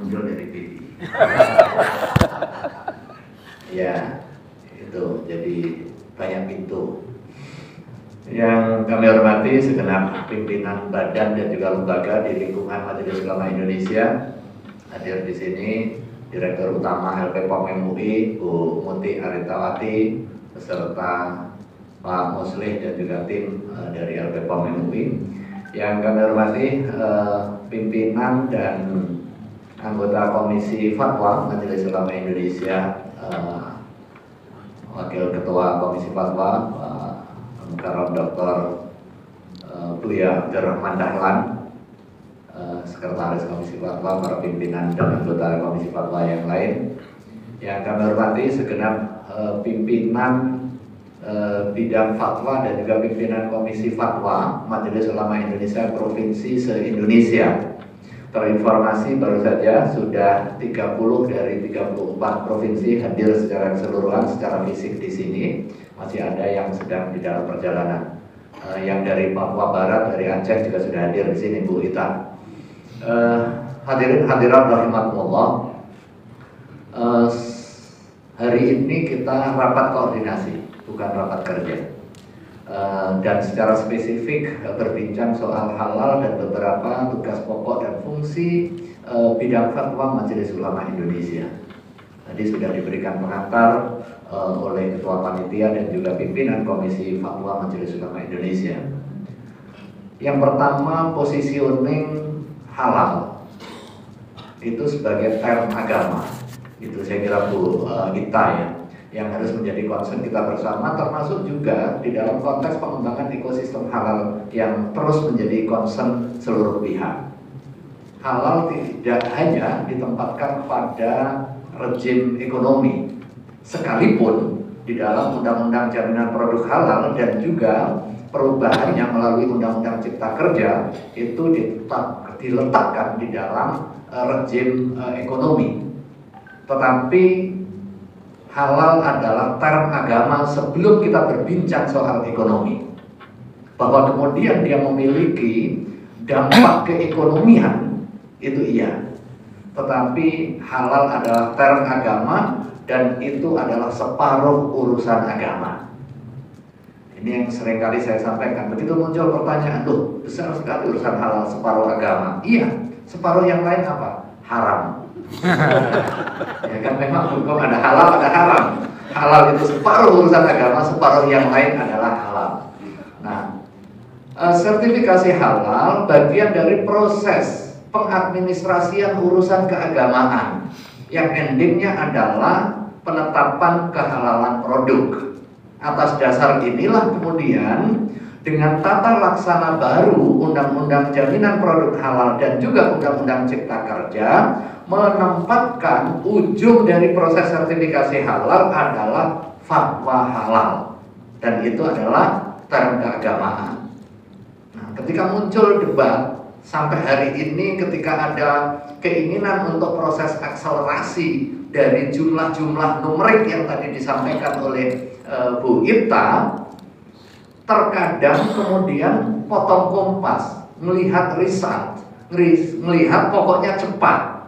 muncul dari TV. Ya, itu jadi banyak pintu. Yang kami hormati segenap pimpinan badan dan juga lembaga di lingkungan Majelis Ulama Indonesia, hadir di sini Direktur Utama LP-POM MUI Bu Muti Aritawati beserta Pak Muslih dan juga tim dari LP-POM MUI. Yang kami hormati pimpinan dan anggota Komisi Fatwa Majelis Ulama Indonesia, Wakil Ketua Komisi Fatwa Mukarram Dr. Buya Abdurrahman Dahlan, Sekretaris Komisi Fatwa, para pimpinan dan anggota Komisi Fatwa yang lain. Yang kami hormati segenap pimpinan bidang fatwa dan juga pimpinan Komisi Fatwa Majelis Ulama Indonesia Provinsi se-Indonesia. Terinformasi baru saja sudah 30 dari 34 provinsi hadir secara keseluruhan secara fisik di sini. Masih ada yang sedang di dalam perjalanan. Yang dari Papua Barat, dari Aceh juga sudah hadir di sini, Bu Ita. Hadirin hadirat rahimakumullah. Hari ini kita rapat koordinasi, bukan rapat kerja. Dan secara spesifik berbincang soal halal dan beberapa tugas pokok dan fungsi bidang fatwa Majelis Ulama Indonesia. Tadi sudah diberikan pengantar oleh Ketua Panitia dan juga pimpinan Komisi Fatwa Majelis Ulama Indonesia. Yang pertama, positioning halal itu sebagai term agama. Itu saya kira Bu Ita ya, yang harus menjadi concern kita bersama, termasuk juga di dalam konteks pengembangan ekosistem halal yang terus menjadi concern seluruh pihak. Halal tidak hanya ditempatkan pada rejim ekonomi, sekalipun di dalam Undang-Undang Jaminan Produk Halal dan juga perubahannya melalui Undang-Undang Cipta Kerja itu diletakkan di dalam rejim ekonomi. Tetapi halal adalah term agama sebelum kita berbincang soal ekonomi. Bahwa kemudian dia memiliki dampak keekonomian, itu iya. Tetapi halal adalah term agama dan itu adalah separuh urusan agama. Ini yang seringkali saya sampaikan. Begitu muncul pertanyaan, loh besar sekali urusan halal separuh agama. Iya, separuh yang lain apa? Haram. Ya kan memang hukum ada halal ada haram. Halal itu separuh urusan agama, separuh yang lain adalah halal. Nah, sertifikasi halal bagian dari proses pengadministrasian urusan keagamaan yang endingnya adalah penetapan kehalalan produk. Atas dasar inilah kemudian dengan tata laksana baru Undang-Undang Jaminan Produk Halal dan juga Undang-Undang Cipta Kerja menempatkan ujung dari proses sertifikasi halal adalah fatwa halal, dan itu adalah term keagamaan. Nah, ketika muncul debat sampai hari ini, ketika ada keinginan untuk proses akselerasi dari jumlah-jumlah numerik yang tadi disampaikan oleh Bu Ita, terkadang kemudian potong kompas, melihat riset, melihat pokoknya cepat.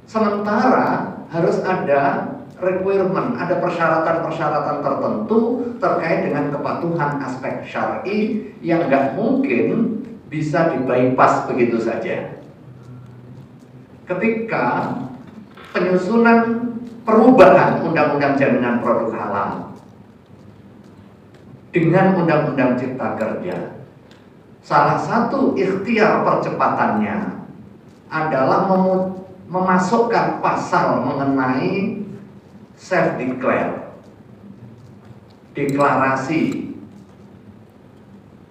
Sementara harus ada requirement, ada persyaratan-persyaratan tertentu terkait dengan kepatuhan aspek syar'i yang nggak mungkin bisa di-bypass begitu saja. Ketika penyusunan perubahan Undang-Undang Jaminan Produk Halal dengan Undang-Undang Cipta Kerja, salah satu ikhtiar percepatannya adalah memasukkan pasal mengenai self-declare, deklarasi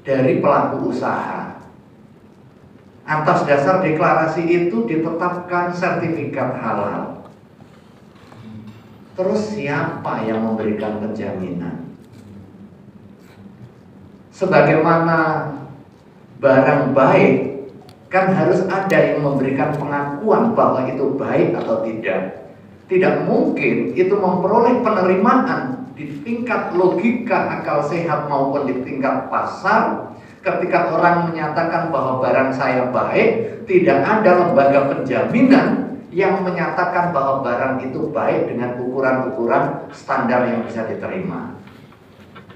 dari pelaku usaha. Atas dasar deklarasi itu ditetapkan sertifikat halal. Terus siapa yang memberikan penjaminan? Sebagaimana barang baik, kan harus ada yang memberikan pengakuan bahwa itu baik atau tidak. Tidak mungkin itu memperoleh penerimaan di tingkat logika akal sehat maupun di tingkat pasar. Ketika orang menyatakan bahwa barang saya baik, tidak ada lembaga penjaminan yang menyatakan bahwa barang itu baik dengan ukuran-ukuran standar yang bisa diterima.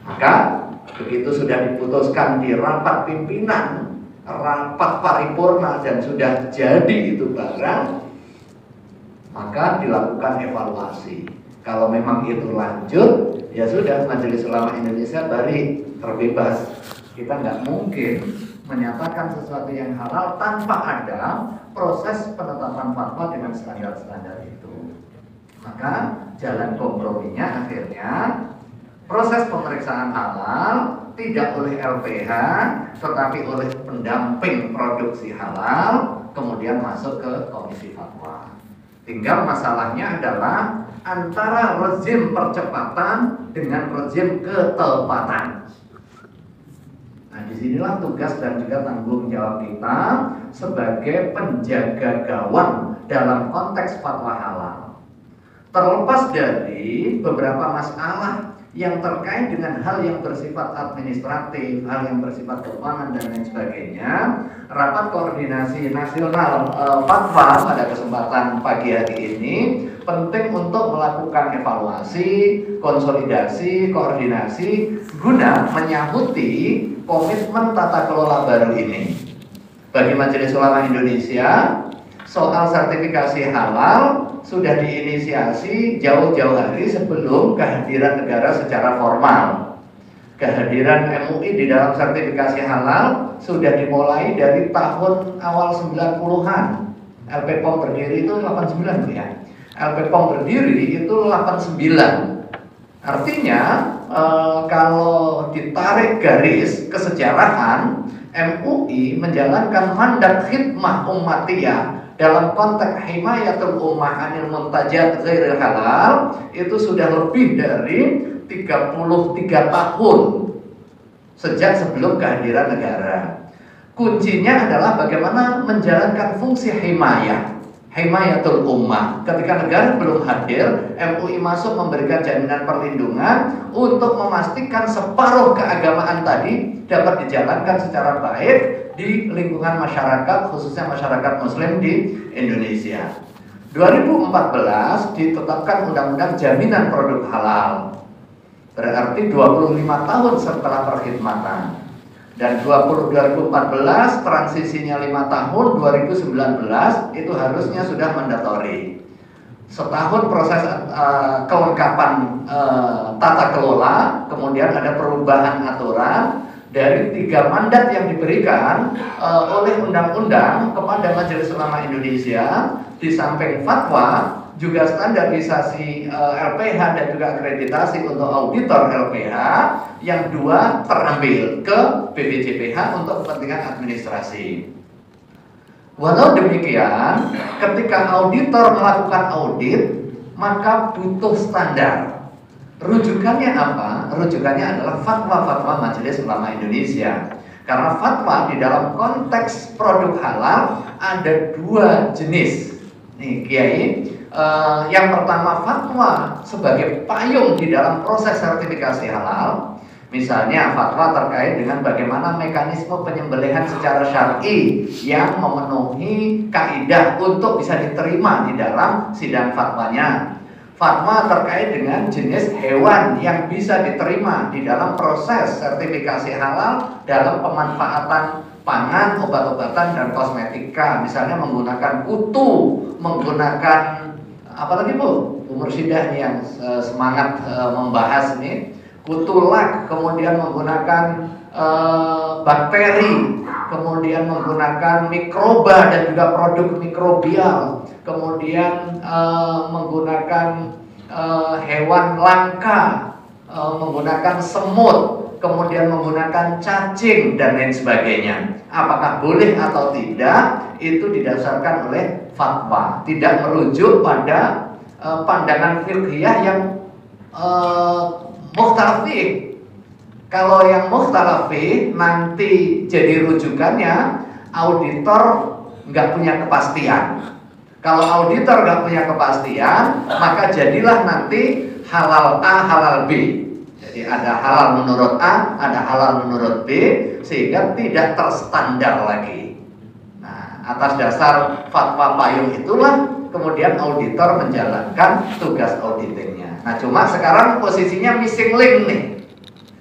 Maka begitu sudah diputuskan di rapat pimpinan, rapat paripurna, dan sudah jadi itu barang, maka dilakukan evaluasi. Kalau memang itu lanjut, ya sudah, Majelis Ulama Indonesia bari, terbebas. Kita nggak mungkin menyatakan sesuatu yang halal tanpa ada proses penetapan fatwa dengan standar-standar itu. Maka jalan komprominya akhirnya proses pemeriksaan halal tidak oleh LPH, tetapi oleh pendamping produksi halal, kemudian masuk ke komisi fatwa. Tinggal masalahnya adalah antara rezim percepatan dengan rezim ketepatan. Nah, disinilah tugas dan juga tanggung jawab kita sebagai penjaga gawang dalam konteks fatwa halal. Terlepas dari beberapa masalah yang terkait dengan hal yang bersifat administratif, hal yang bersifat keuangan dan lain sebagainya, rapat koordinasi nasional fatwa pada kesempatan pagi hari ini penting untuk melakukan evaluasi, konsolidasi, koordinasi guna menyahuti komitmen tata kelola baru ini. Bagi Majelis Ulama Indonesia, soal sertifikasi halal sudah diinisiasi jauh-jauh hari sebelum kehadiran negara secara formal. Kehadiran MUI di dalam sertifikasi halal sudah dimulai dari tahun awal 90-an. LPPOM berdiri itu 89 ya. LPPOM berdiri itu 89. Artinya kalau ditarik garis kesejarahan, MUI menjalankan mandat khidmah ummatiyah dalam konteks himayatul ummah anil muntajat ghairil halal itu sudah lebih dari 33 tahun sejak sebelum kehadiran negara. Kuncinya adalah bagaimana menjalankan fungsi himayatul ummah. Ketika negara belum hadir, MUI masuk memberikan jaminan perlindungan untuk memastikan separuh keagamaan tadi dapat dijalankan secara baik di lingkungan masyarakat, khususnya masyarakat muslim di Indonesia. 2014 ditetapkan Undang-Undang Jaminan Produk Halal. Berarti 25 tahun setelah perkhidmatan. Dan 2014 transisinya 5 tahun, 2019 itu harusnya sudah mandatori. Setahun proses kelengkapan tata kelola, kemudian ada perubahan aturan dari 3 mandat yang diberikan oleh undang-undang kepada Majelis Ulama Indonesia, di samping fatwa juga standarisasi LPH dan juga akreditasi untuk auditor LPH, yang 2 terambil ke BPJPH untuk kepentingan administrasi. Walau demikian, ketika auditor melakukan audit, maka butuh standar. Rujukannya apa? Rujukannya adalah fatwa-fatwa Majelis Ulama Indonesia. Karena fatwa di dalam konteks produk halal ada 2 jenis. Nih, Kiai, yang pertama fatwa sebagai payung di dalam proses sertifikasi halal. Misalnya fatwa terkait dengan bagaimana mekanisme penyembelihan secara syar'i yang memenuhi kaidah untuk bisa diterima di dalam sidang fatwanya. Fatwa terkait dengan jenis hewan yang bisa diterima di dalam proses sertifikasi halal dalam pemanfaatan pangan, obat-obatan, dan kosmetika. Misalnya menggunakan kutu, menggunakan apa lagi Bu? Bu Mursidah yang semangat membahas ini. Kutulak, kemudian menggunakan bakteri, kemudian menggunakan mikroba dan juga produk mikrobial, kemudian menggunakan hewan langka, menggunakan semut, kemudian menggunakan cacing dan lain sebagainya. Apakah boleh atau tidak, itu didasarkan oleh fatwa, tidak merujuk pada pandangan fiqhiyah yang mukhtalafih. Kalau yang mukhtalafih nanti jadi rujukannya auditor nggak punya kepastian. Kalau auditor nggak punya kepastian, maka jadilah nanti halal A, halal B. Jadi ada halal menurut A, ada halal menurut B, sehingga tidak terstandar lagi. Nah, atas dasar fatwa payung itulah kemudian auditor menjalankan tugas auditingnya. Nah, cuma sekarang posisinya missing link nih.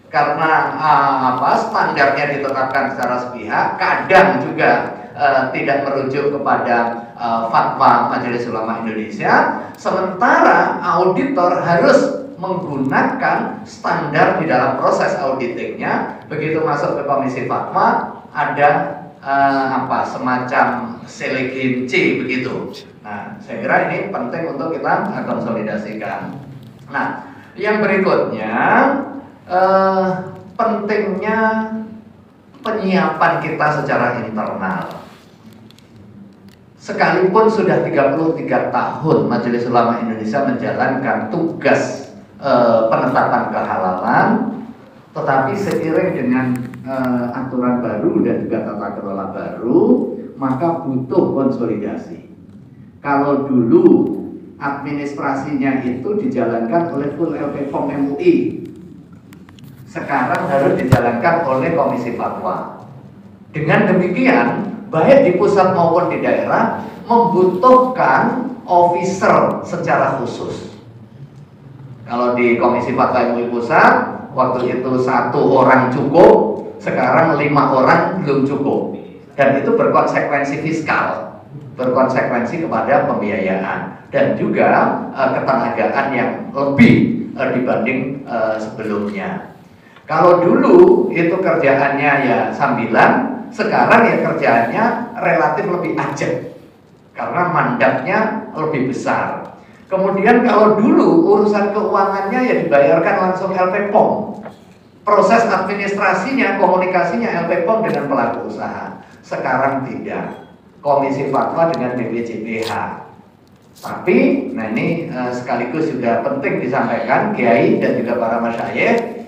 Karena standarnya ditetapkan secara sepihak, kadang juga tidak merujuk kepada fatwa Majelis Ulama Indonesia, sementara auditor harus menggunakan standar di dalam proses auditingnya. Begitu masuk ke komisi fatwa, ada semacam selekin C begitu. Nah, saya kira ini penting untuk kita konsolidasikan. Nah, yang berikutnya, pentingnya penyiapan kita secara internal. Sekalipun sudah 33 tahun Majelis Ulama Indonesia menjalankan tugas penetapan kehalalan, tetapi seiring dengan aturan baru dan juga tata kelola baru, maka butuh konsolidasi. Kalau dulu administrasinya itu dijalankan oleh full LPPOM MUI, sekarang harus dijalankan oleh Komisi Fatwa. Dengan demikian, baik di pusat maupun di daerah membutuhkan officer secara khusus. Kalau di Komisi Fatwa MUI Pusat, waktu itu 1 orang cukup, sekarang 5 orang belum cukup. Dan itu berkonsekuensi fiskal, berkonsekuensi kepada pembiayaan, dan juga ketenagaan yang lebih dibanding sebelumnya. Kalau dulu itu kerjaannya ya sambilan, sekarang ya kerjaannya relatif lebih ajak karena mandatnya lebih besar. Kemudian kalau dulu urusan keuangannya ya dibayarkan langsung LPPOM, proses administrasinya, komunikasinya LPPOM dengan pelaku usaha. Sekarang tidak, Komisi Fatwa dengan BPJPH. Tapi, nah ini sekaligus juga penting disampaikan Kiai dan juga para masyayikh,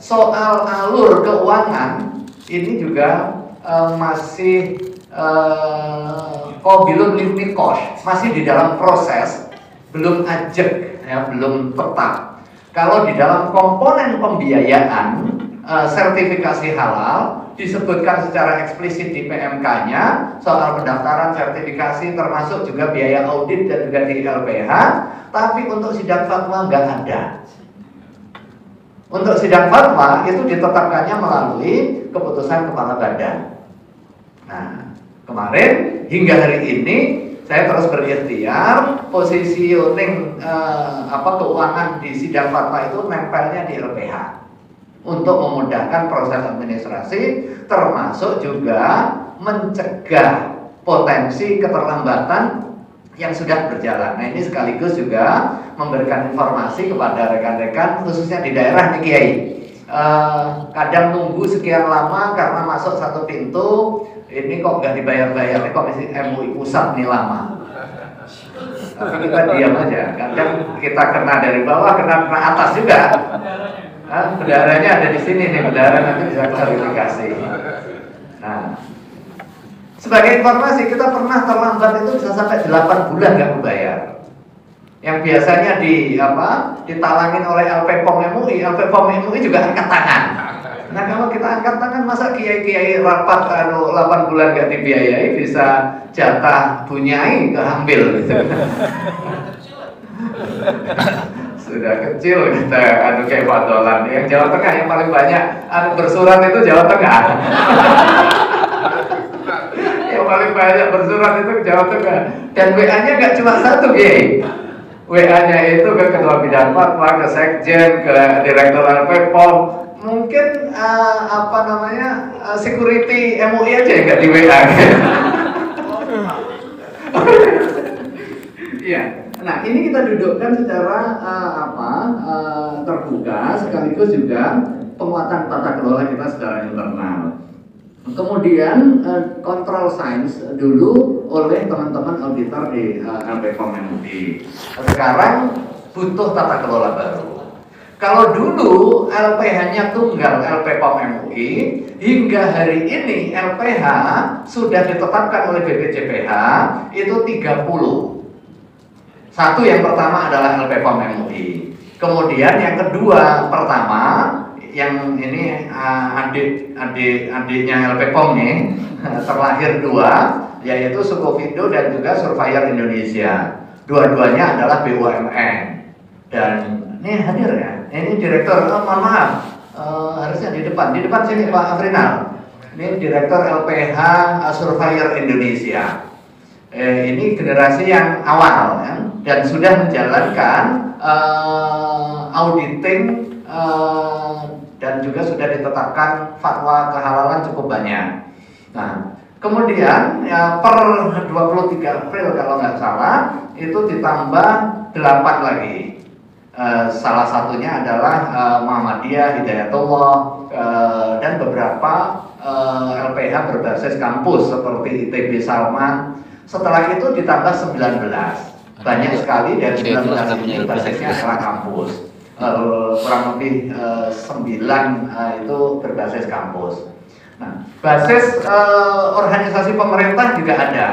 soal alur keuangan ini juga masih qabilun lil-niqash, masih di dalam proses, belum ajak, ya, belum tetap. Kalau di dalam komponen pembiayaan sertifikasi halal disebutkan secara eksplisit di PMK-nya soal pendaftaran sertifikasi, termasuk juga biaya audit dan juga di LPH, tapi untuk sidang fatwa nggak ada. Untuk sidang fatwa itu ditetapkannya melalui keputusan kepala badan. Nah, kemarin hingga hari ini saya terus berikhtiar positioning keuangan di sidang fatwa itu nempelnya di LPH untuk memudahkan proses administrasi, termasuk juga mencegah potensi keterlambatan yang sudah berjalan. Nah, ini sekaligus juga memberikan informasi kepada rekan-rekan khususnya di daerah nih Kiai. Kadang nunggu sekian lama karena masuk satu pintu, ini kok nggak dibayar-bayar, ini Komisi MUI Pusat nih lama. Tapi kita diam aja. Kadang kita kena dari bawah, kena atas juga. Bendaranya ada di sini nih, bendara nanti bisa klarifikasi. Nah, sebagai informasi, kita pernah terlambat itu bisa sampai 8 bulan nggak membayar. Yang biasanya ditalangin oleh LPPOM MUI, LPPOM MUI juga angkat tangan. Nah, kalau kita angkat tangan, masa kiai-kiai rapat 8 bulan nggak dibiayai, bisa jatah bunyai keambil gitu. Sudah kecil kita kayak Fadolan. Yang Jawa Tengah yang paling banyak bersurat itu Jawa Tengah. Yang paling banyak bersurat itu Jawa Tengah. Dan WA-nya nggak cuma satu, WA-nya itu ke Ketua Bidang Fatwa, ke Sekjen, ke Direktur LPPOM. Mungkin security MUI aja yang nggak di WA. Iya. Nah, ini kita dudukkan secara terbuka, sekaligus juga penguatan tata kelola kita secara internal. Kemudian kontrol sains dulu oleh teman-teman auditor di LPPOM MUI. Sekarang butuh tata kelola baru. Kalau dulu LPH-nya tunggal LPPOM MUI, hingga hari ini LPH sudah ditetapkan oleh BPJPH itu 30. Satu yang pertama adalah LPPOM MUI. Kemudian yang kedua pertama, yang ini adiknya LPPOM nih, terlahir 2, yaitu Sukovindo dan juga Surveyor Indonesia. Dua-duanya adalah BUMN. Dan ini hadir ya, ini direktur, mohon maaf, harusnya di depan sini Pak Afrinal. Ini direktur LPH Surveyor Indonesia. Ini generasi yang awal ya, dan sudah menjalankan auditing dan juga sudah ditetapkan fatwa kehalalan cukup banyak. Nah, kemudian ya, per 23 April kalau nggak salah itu ditambah 8 lagi. Salah satunya adalah Muhammadiyah, Hidayatullah, dan beberapa LPH berbasis kampus seperti ITB Salman. Setelah itu ditambah 19. Banyak sekali dari 19 itu basisnya adalah kampus. Kurang lebih 9 itu berbasis kampus. Nah, basis organisasi pemerintah juga ada.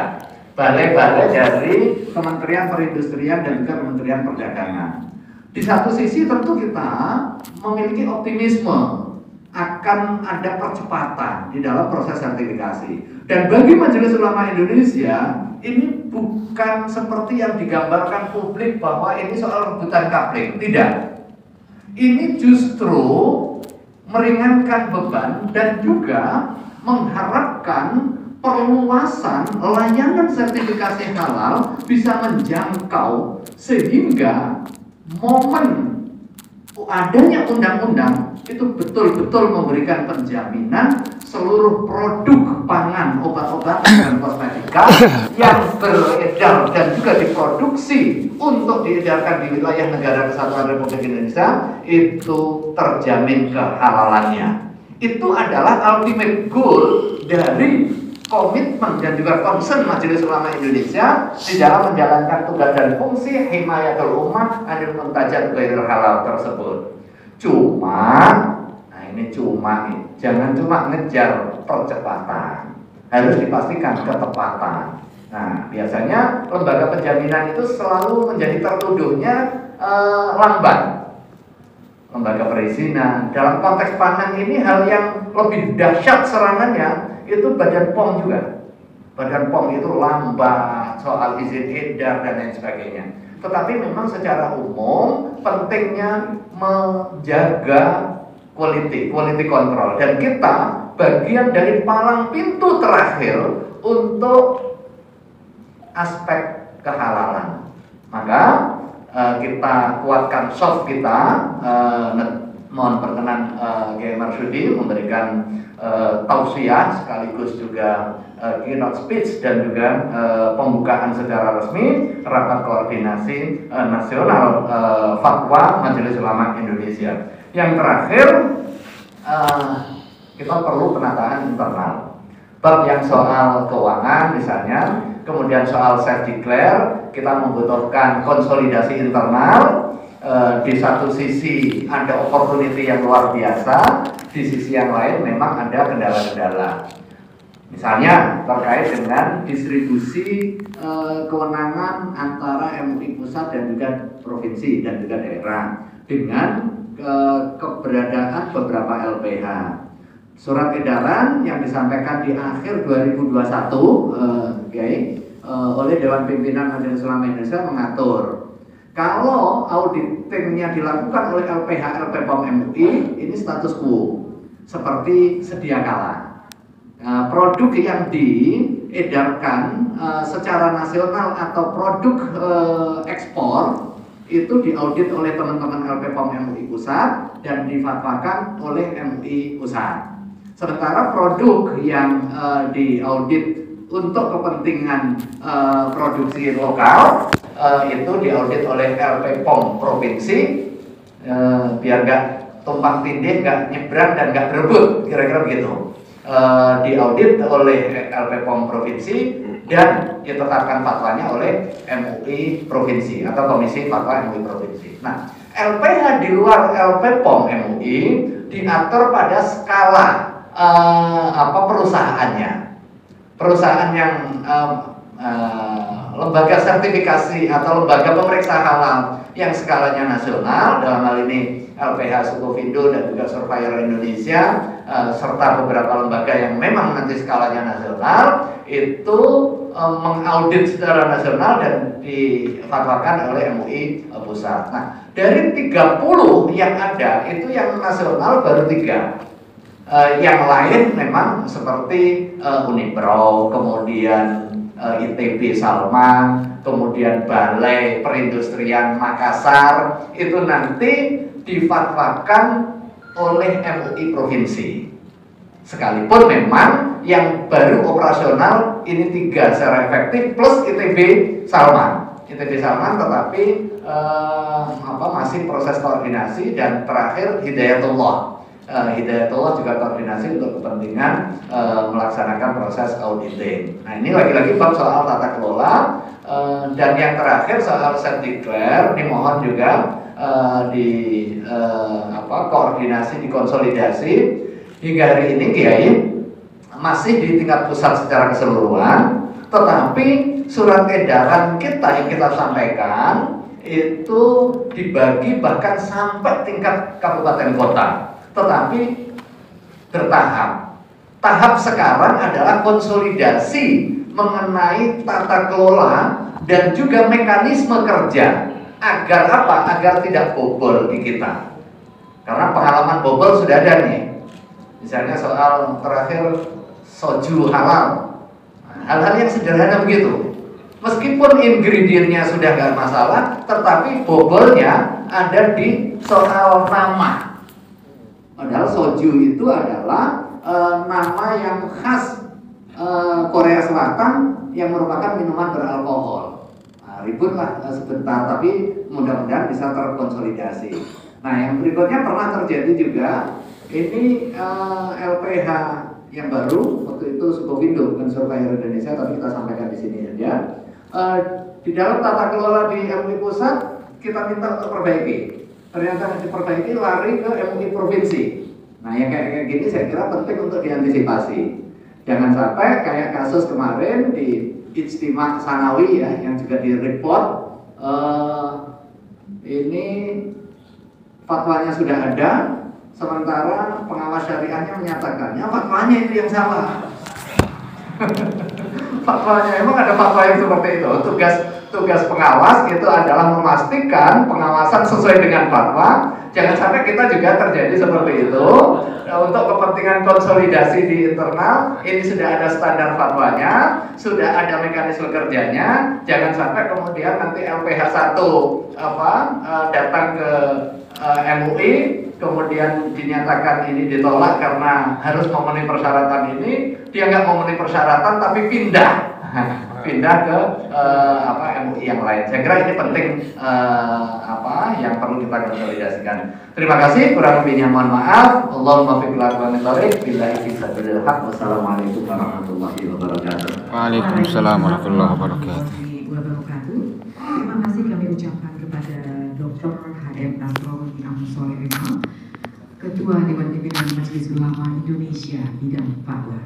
Balai-balai dari Kementerian Perindustrian dan juga Kementerian Perdagangan. Di satu sisi tentu kita memiliki optimisme akan ada percepatan di dalam proses sertifikasi. Dan bagi Majelis Ulama Indonesia, ini bukan seperti yang digambarkan publik bahwa ini soal rebutan kapling. Tidak. Ini justru meringankan beban dan juga mengharapkan perluasan layanan sertifikasi halal bisa menjangkau sehingga momen adanya undang-undang itu betul-betul memberikan penjaminan seluruh produk pangan, obat-obatan dan kosmetika yang beredar dan juga diproduksi untuk diedarkan di wilayah Negara Kesatuan Republik Indonesia itu terjamin kehalalannya. Itu adalah ultimate goal dari komitmen dan juga concern Majelis Ulama Indonesia di dalam menjalankan tugas dan fungsi himayatul ummah anil muntajat ghairil halal tersebut. Jangan cuma ngejar percepatan, harus dipastikan ketepatan. Nah, biasanya lembaga penjaminan itu selalu menjadi tertuduhnya lamban. Lembaga perizinan dalam konteks pangan ini hal yang lebih dahsyat serangannya itu Badan POM juga. Badan POM itu lambat soal izin edar dan lain sebagainya. Tetapi memang secara umum pentingnya menjaga quality control, dan kita bagian dari palang pintu terakhir untuk aspek kehalalan. Maka kita kuatkan soft kita. Mohon perkenan Kiai Marsudi memberikan tausiah sekaligus juga keynote speech dan juga pembukaan secara resmi rapat koordinasi nasional fatwa Majelis Ulama Indonesia. Yang terakhir, kita perlu penataan internal. Bab yang soal keuangan misalnya, kemudian soal self declare, kita membutuhkan konsolidasi internal. Di satu sisi ada opportunity yang luar biasa, di sisi yang lain memang ada kendala-kendala. Misalnya terkait dengan distribusi kewenangan antara MUI pusat dan juga provinsi dan juga daerah dengan keberadaan beberapa LPH. Surat edaran yang disampaikan di akhir 2021 oleh Dewan Pimpinan Majelis Ulama Indonesia mengatur kalau auditingnya dilakukan oleh LPH LPPOM MUI, ini status quo seperti sedia kala. Produk yang diedarkan secara nasional atau produk ekspor itu diaudit oleh teman-teman LPPOM MUI pusat dan difatwakan oleh MUI pusat. Sementara produk yang diaudit untuk kepentingan produksi lokal itu diaudit oleh LPPOM provinsi, biar nggak tumpang tindih, nggak nyebrang dan nggak berebut, kira-kira begitu. Diaudit oleh LPPOM provinsi dan ditetapkan fatwanya oleh MUI provinsi atau Komisi Fatwa MUI provinsi. Nah, LPH di luar LPPOM MUI diatur pada skala perusahaannya. Perusahaan yang lembaga sertifikasi atau lembaga pemeriksa halal yang skalanya nasional, dalam hal ini LPH Sukovindo dan juga Surveyor Indonesia, serta beberapa lembaga yang memang nanti skalanya nasional, itu mengaudit secara nasional dan difatwakan oleh MUI pusat. Nah, dari 30 yang ada, itu yang nasional baru 3. Yang lain memang seperti Unipro, kemudian ITB Salman, kemudian Balai Perindustrian Makassar, itu nanti difatwakan oleh MUI provinsi. Sekalipun memang yang baru operasional ini 3 secara efektif plus ITB Salman. ITB Salman tetapi masih proses koordinasi, dan terakhir Hidayatullah. Hidayatullah juga koordinasi untuk kepentingan melaksanakan proses auditing. Nah, ini lagi-lagi bab soal tata kelola, dan yang terakhir soal set declare dimohon juga koordinasi, dikonsolidasi. Hingga hari ini Kiai masih di tingkat pusat secara keseluruhan, tetapi surat edaran kita yang kita sampaikan itu dibagi bahkan sampai tingkat kabupaten kota, tetapi bertahap. Tahap sekarang adalah konsolidasi mengenai tata kelola dan juga mekanisme kerja, agar apa? Agar tidak bobol di kita. Karena pengalaman bobol sudah ada nih. Misalnya soal terakhir soju halal, hal-hal yang sederhana begitu. Meskipun ingredientnya sudah nggak masalah, tetapi bobolnya ada di soal nama. Padahal soju itu adalah nama yang khas Korea Selatan yang merupakan minuman beralkohol. Nah, ributlah sebentar, tapi mudah-mudahan bisa terkonsolidasi. Nah, yang berikutnya pernah terjadi juga. Ini LPH yang baru, waktu itu Sukovindo bukan Surveyor Indonesia, tapi kita sampaikan di sini saja. Di dalam tata kelola di MUI pusat kita minta untuk perbaiki. Ternyata diperbaiki lari ke MUI provinsi. Nah, yang kayak gini saya kira penting untuk diantisipasi. Jangan sampai kayak kasus kemarin di Ijtima Sanawi ya, yang juga di report ini fatwanya sudah ada. Sementara pengawas syariahnya menyatakannya fatwanya itu yang salah. Fatwanya, emang ada fatwa yang seperti itu. Tugas pengawas itu adalah memastikan pengawasan sesuai dengan fatwa. Jangan sampai kita juga terjadi seperti itu. Untuk kepentingan konsolidasi di internal, ini sudah ada standar fatwanya, sudah ada mekanisme kerjanya. Jangan sampai kemudian nanti LPH 1 datang ke MUI, kemudian dinyatakan ini ditolak karena harus memenuhi persyaratan ini, dia nggak memenuhi persyaratan tapi pindah ke MUI yang lain. Saya kira ini penting yang perlu kita konsolidasikan. Terima kasih, kurang lebihnya mohon maaf. Allahumma fiqh lakukan tarik billahi fisabilil haq. Wassalamualaikum warahmatullahi wabarakatuh. Waalaikumsalam warahmatullahi wabarakatuh. Terima kasih kami ucapkan kepada Dr. HM Nasrul Imam Soleh Imam, Ketua Dewan Pimpinan Majelis Ulama Indonesia bidang fatwa.